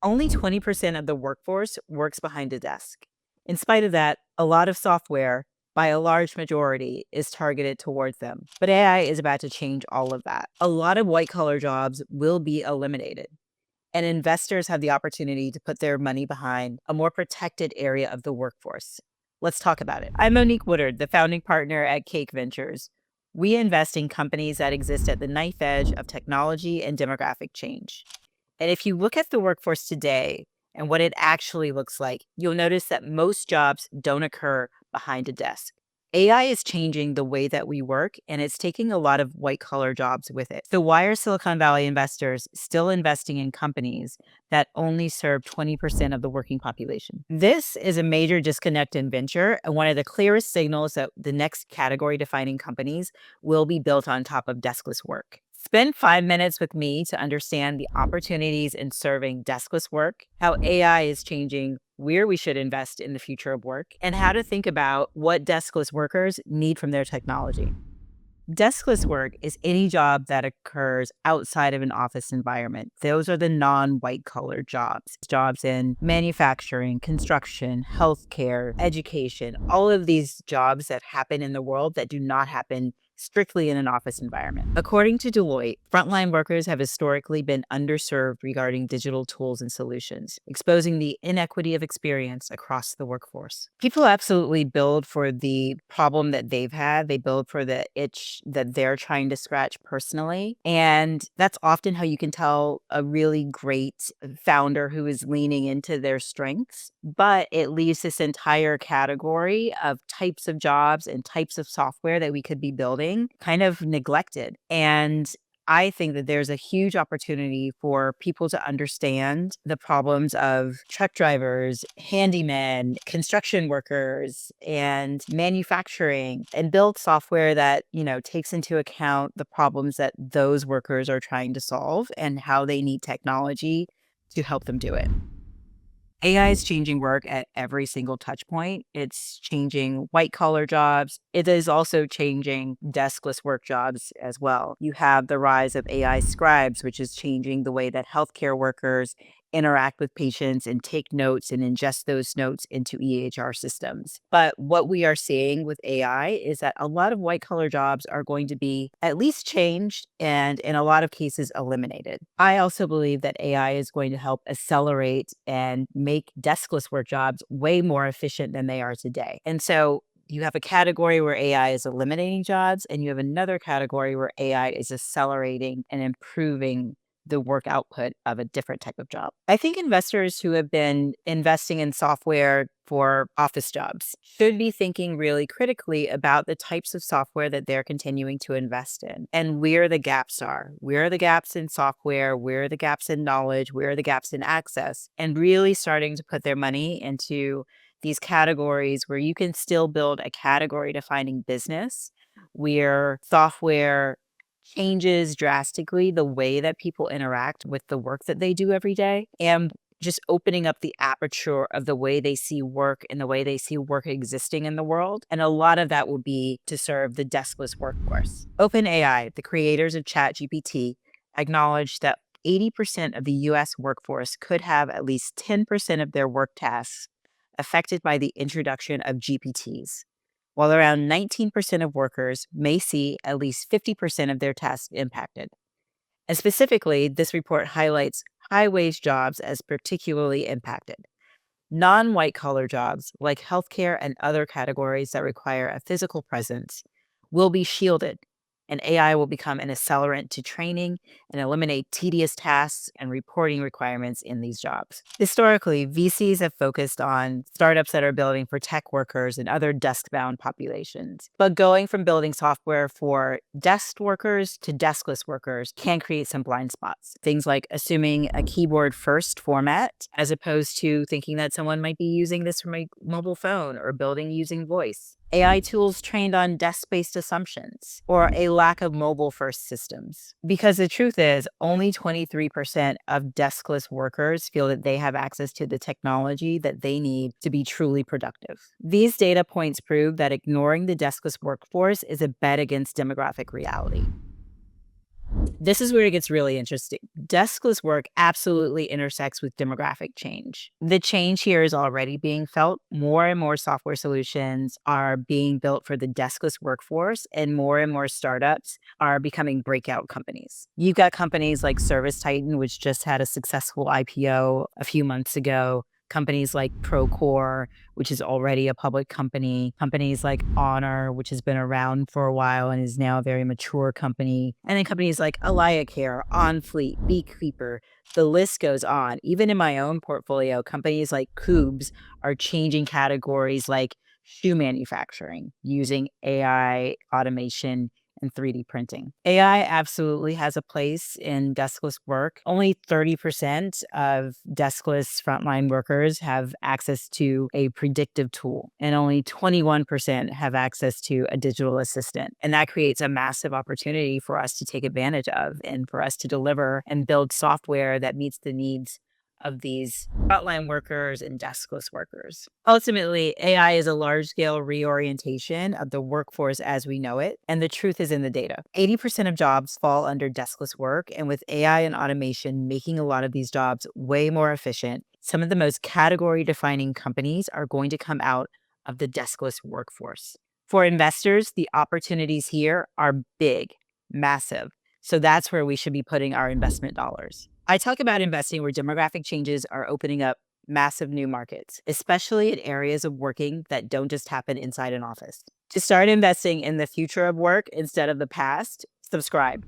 Only 20% of the workforce works behind a desk. In spite of that, a lot of software, by a large majority, is targeted towards them. But AI is about to change all of that. A lot of white collar jobs will be eliminated, and investors have the opportunity to put their money behind a more protected area of the workforce. Let's talk about it. I'm Monique Woodard, the founding partner at Cake Ventures. We invest in companies that exist at the knife edge of technology and demographic change. And if you look at the workforce today and what it actually looks like, you'll notice that most jobs don't occur behind a desk. AI is changing the way that we work, and it's taking a lot of white collar jobs with it. So why are Silicon Valley investors still investing in companies that only serve 20% of the working population? This is a major disconnect in venture, and one of the clearest signals that the next category defining companies will be built on top of deskless work. Spend 5 minutes with me to understand the opportunities in serving deskless work, how AI is changing where we should invest in the future of work, and how to think about what deskless workers need from their technology. Deskless work is any job that occurs outside of an office environment. Those are the non-white collar jobs. Jobs in manufacturing, construction, healthcare, education, all of these jobs that happen in the world that do not happen strictly in an office environment. According to Deloitte, frontline workers have historically been underserved regarding digital tools and solutions, exposing the inequity of experience across the workforce. People absolutely build for the problem that they've had. They build for the itch that they're trying to scratch personally. And that's often how you can tell a really great founder who is leaning into their strengths. But it leaves this entire category of types of jobs and types of software that we could be building kind of neglected. And I think that there's a huge opportunity for people to understand the problems of truck drivers, handymen, construction workers, and manufacturing, and build software that, takes into account the problems that those workers are trying to solve and how they need technology to help them do it. AI is changing work at every single touch point. It's changing white collar jobs. It is also changing deskless work jobs as well. You have the rise of AI scribes, which is changing the way that healthcare workers interact with patients and take notes and ingest those notes into EHR systems. But what we are seeing with AI is that a lot of white collar jobs are going to be at least changed and in a lot of cases eliminated. I also believe that AI is going to help accelerate and make deskless work jobs way more efficient than they are today. And so you have a category where AI is eliminating jobs, and you have another category where AI is accelerating and improving the work output of a different type of job. I think investors who have been investing in software for office jobs should be thinking really critically about the types of software that they're continuing to invest in and where the gaps are. Where are the gaps in software? Where are the gaps in knowledge? Where are the gaps in access? And really starting to put their money into these categories where you can still build a category defining business where software changes drastically the way that people interact with the work that they do every day, and just opening up the aperture of the way they see work and the way they see work existing in the world. And a lot of that will be to serve the deskless workforce. OpenAI, the creators of ChatGPT, acknowledged that 80% of the US workforce could have at least 10% of their work tasks affected by the introduction of GPTs, while around 19% of workers may see at least 50% of their tasks impacted. And specifically, this report highlights high-wage jobs as particularly impacted. Non-white collar jobs, like healthcare and other categories that require a physical presence, will be shielded, and AI will become an accelerant to training and eliminate tedious tasks and reporting requirements in these jobs. Historically, VCs have focused on startups that are building for tech workers and other desk-bound populations. But going from building software for desk workers to deskless workers can create some blind spots. Things like assuming a keyboard-first format, as opposed to thinking that someone might be using this from a mobile phone or building using voice. AI tools trained on desk-based assumptions, or a lack of mobile-first systems. Because the truth is, only 23% of deskless workers feel that they have access to the technology that they need to be truly productive. These data points prove that ignoring the deskless workforce is a bet against demographic reality. This is where it gets really interesting. Deskless work absolutely intersects with demographic change. The change here is already being felt. More and more software solutions are being built for the deskless workforce, and more startups are becoming breakout companies. You've got companies like Service Titan, which just had a successful IPO a few months ago. Companies like Procore, which is already a public company, companies like Honor, which has been around for a while and is now a very mature company, and then companies like AlayaCare, OnFleet, Beekeeper. The list goes on. Even in my own portfolio, companies like Coobs are changing categories like shoe manufacturing using AI automation and 3D printing. AI absolutely has a place in deskless work. Only 30% of deskless frontline workers have access to a predictive tool, and only 21% have access to a digital assistant. And that creates a massive opportunity for us to take advantage of and for us to deliver and build software that meets the needs of these frontline workers and deskless workers. Ultimately, AI is a large scale reorientation of the workforce as we know it, and the truth is in the data. 80% of jobs fall under deskless work, and with AI and automation making a lot of these jobs way more efficient, some of the most category defining companies are going to come out of the deskless workforce. For investors, the opportunities here are big, massive. So that's where we should be putting our investment dollars. I talk about investing where demographic changes are opening up massive new markets, especially in areas of working that don't just happen inside an office. To start investing in the future of work instead of the past, subscribe.